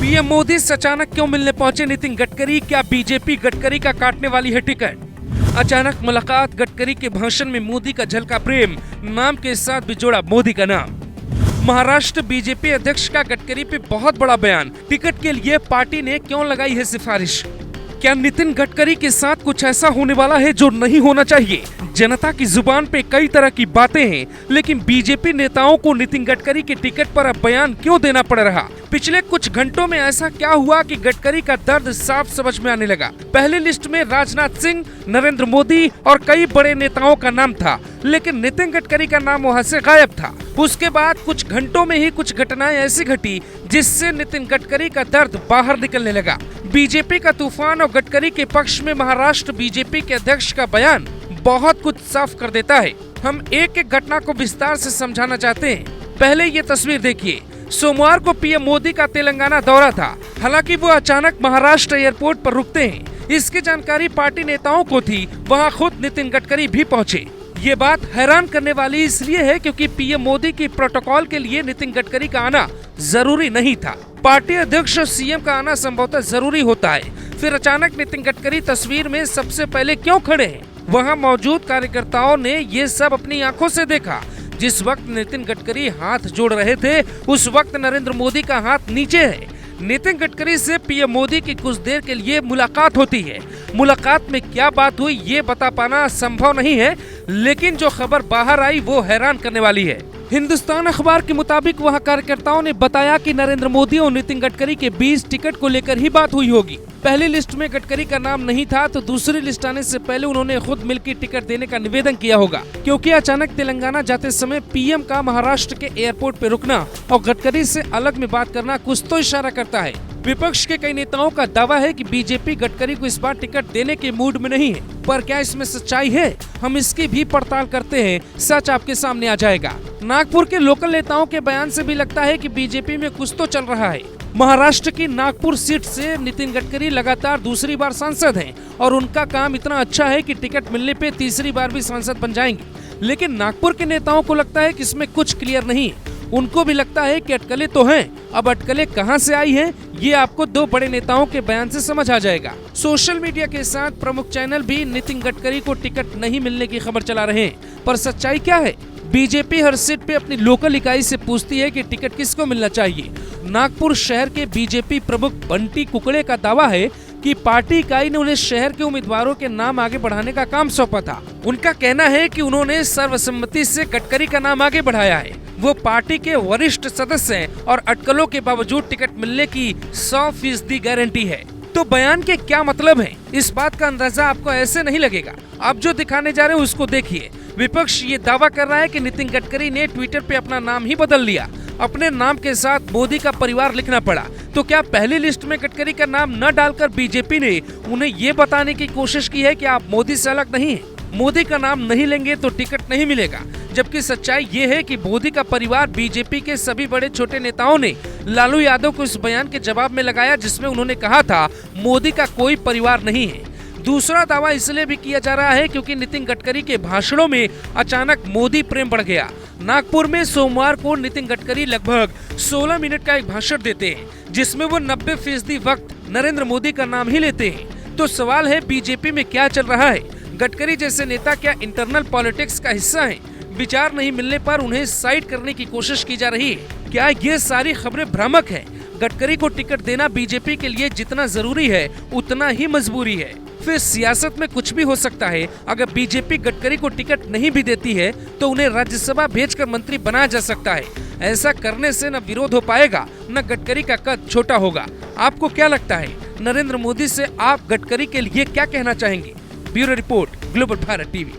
PM Modi से अचानक क्यों मिलने पहुंचे नितिन गडकरी? क्या बीजेपी गडकरी का काटने वाली है टिकट? अचानक मुलाकात, गडकरी के भाषण में मोदी का झलका प्रेम, नाम के साथ भी जोड़ा मोदी का नाम। महाराष्ट्र बीजेपी अध्यक्ष का गडकरी पे बहुत बड़ा बयान, टिकट के लिए पार्टी ने क्यों लगाई है सिफारिश? क्या नितिन गडकरी के साथ कुछ ऐसा होने वाला है जो नहीं होना चाहिए? जनता की जुबान पे कई तरह की बातें हैं, लेकिन बीजेपी नेताओं को नितिन गडकरी के टिकट पर अब बयान क्यों देना पड़ रहा? पिछले कुछ घंटों में ऐसा क्या हुआ कि गडकरी का दर्द साफ समझ में आने लगा? पहली लिस्ट में राजनाथ सिंह, नरेंद्र मोदी और कई बड़े नेताओं का नाम था, लेकिन नितिन गडकरी का नाम वहां से गायब था। उसके बाद कुछ घंटों में ही कुछ घटनाएं ऐसी घटी जिससे नितिन गडकरी का दर्द बाहर निकलने लगा। बीजेपी का तूफान और गडकरी के पक्ष में महाराष्ट्र बीजेपी के अध्यक्ष का बयान बहुत कुछ साफ कर देता है। हम एक एक घटना को विस्तार से समझाना चाहते हैं। पहले ये तस्वीर देखिए। सोमवार को पीएम मोदी का तेलंगाना दौरा था, हालांकि वो अचानक महाराष्ट्र एयरपोर्ट पर रुकते हैं। इसकी जानकारी पार्टी नेताओं को थी, वहां खुद नितिन गडकरी भी पहुंचे। ये बात हैरान करने वाली इसलिए है क्योंकि पीएम मोदी की प्रोटोकॉल के लिए नितिन गडकरी का आना जरूरी नहीं था। पार्टी अध्यक्ष और सीएम का आना संभवतः जरूरी होता है। फिर अचानक नितिन गडकरी तस्वीर में सबसे पहले क्यों खड़े हैं? वहां मौजूद कार्यकर्ताओं ने ये सब अपनी आंखों से देखा। जिस वक्त नितिन गडकरी हाथ जोड़ रहे थे, उस वक्त नरेंद्र मोदी का हाथ नीचे है। नितिन गडकरी से पीएम मोदी की कुछ देर के लिए मुलाकात होती है। मुलाकात में क्या बात हुई ये बता पाना संभव नहीं है, लेकिन जो खबर बाहर आई वो हैरान करने वाली है। हिंदुस्तान अखबार के मुताबिक वहां कार्यकर्ताओं ने बताया कि नरेंद्र मोदी और नितिन गडकरी के बीच टिकट को लेकर ही बात हुई होगी। पहली लिस्ट में गडकरी का नाम नहीं था, तो दूसरी लिस्ट आने से पहले उन्होंने खुद मिलकर टिकट देने का निवेदन किया होगा, क्योंकि अचानक तेलंगाना जाते समय पीएम का महाराष्ट्र के एयरपोर्ट पे रुकना और गडकरी से अलग में बात करना कुछ तो इशारा करता है। विपक्ष के कई नेताओं का दावा है कि बीजेपी गडकरी को इस बार टिकट देने के मूड में नहीं है, पर क्या इसमें सच्चाई है? हम इसकी भी पड़ताल करते हैं, सच आपके सामने आ जाएगा। नागपुर के लोकल नेताओं के बयान से भी लगता है कि बीजेपी में कुछ तो चल रहा है। महाराष्ट्र की नागपुर सीट से नितिन गडकरी लगातार दूसरी बार सांसद हैं और उनका काम इतना अच्छा है कि टिकट मिलने पे तीसरी बार भी सांसद बन जाएंगे। लेकिन नागपुर के नेताओं को लगता है कि इसमें कुछ क्लियर नहीं है। उनको भी लगता है कि अटकलें तो हैं, अब अटकलें कहां से आई हैं, ये आपको दो बड़े नेताओं के बयान से समझ आ जाएगा। सोशल मीडिया के साथ प्रमुख चैनल भी नितिन गडकरी को टिकट नहीं मिलने की खबर चला रहे हैं, पर सच्चाई क्या है? बीजेपी हर सीट पे अपनी लोकल इकाई से पूछती है कि टिकट किसको मिलना चाहिए। नागपुर शहर के बीजेपी प्रमुख बंटी कुकड़े का दावा है कि पार्टी इकाई ने उन्हें शहर के उम्मीदवारों के नाम आगे बढ़ाने का काम सौंपा था। उनका कहना है कि उन्होंने सर्वसम्मति से गडकरी का नाम आगे बढ़ाया है। वो पार्टी के वरिष्ठ सदस्य हैं और अटकलों के बावजूद टिकट मिलने की 100% गारंटी है। तो बयान के क्या मतलब है? इस बात का अंदाजा आपको ऐसे नहीं लगेगा। आप जो दिखाने जा रहे हैं उसको देखिए। विपक्ष ये दावा कर रहा है कि नितिन गडकरी ने ट्विटर पे अपना नाम ही बदल लिया, अपने नाम के साथ मोदी का परिवार लिखना पड़ा। तो क्या पहली लिस्ट में गडकरी का नाम न डालकर बीजेपी ने उन्हें ये बताने की कोशिश की है कि आप मोदी से अलग नहीं हैं? मोदी का नाम नहीं लेंगे तो टिकट नहीं मिलेगा, जबकि सच्चाई ये है कि मोदी का परिवार बीजेपी के सभी बड़े छोटे नेताओं ने लालू यादव को इस बयान के जवाब में लगाया, जिसमें उन्होंने कहा था मोदी का कोई परिवार नहीं है। दूसरा दावा इसलिए भी किया जा रहा है क्योंकि नितिन गडकरी के भाषणों में अचानक मोदी प्रेम बढ़ गया। नागपुर में सोमवार को नितिन गडकरी लगभग 16 मिनट का एक भाषण देते हैं, जिसमें वो 90% वक्त नरेंद्र मोदी का नाम ही लेते हैं। तो सवाल है, बीजेपी में क्या चल रहा है? गडकरी जैसे नेता क्या इंटरनल पॉलिटिक्स का हिस्सा हैं? विचार नहीं मिलने पर उन्हें साइड करने की कोशिश की जा रही है। क्या ये सारी खबरें भ्रामक है? गडकरी को टिकट देना बीजेपी के लिए जितना जरूरी है उतना ही मजबूरी है। फिर सियासत में कुछ भी हो सकता है। अगर बीजेपी गडकरी को टिकट नहीं भी देती है तो उन्हें राज्यसभा भेजकर मंत्री बनाया जा सकता है। ऐसा करने से न विरोध हो पाएगा, न गडकरी का कद छोटा होगा। आपको क्या लगता है? नरेंद्र मोदी से आप गडकरी के लिए क्या कहना चाहेंगे? Bureau report, global Bharat TV.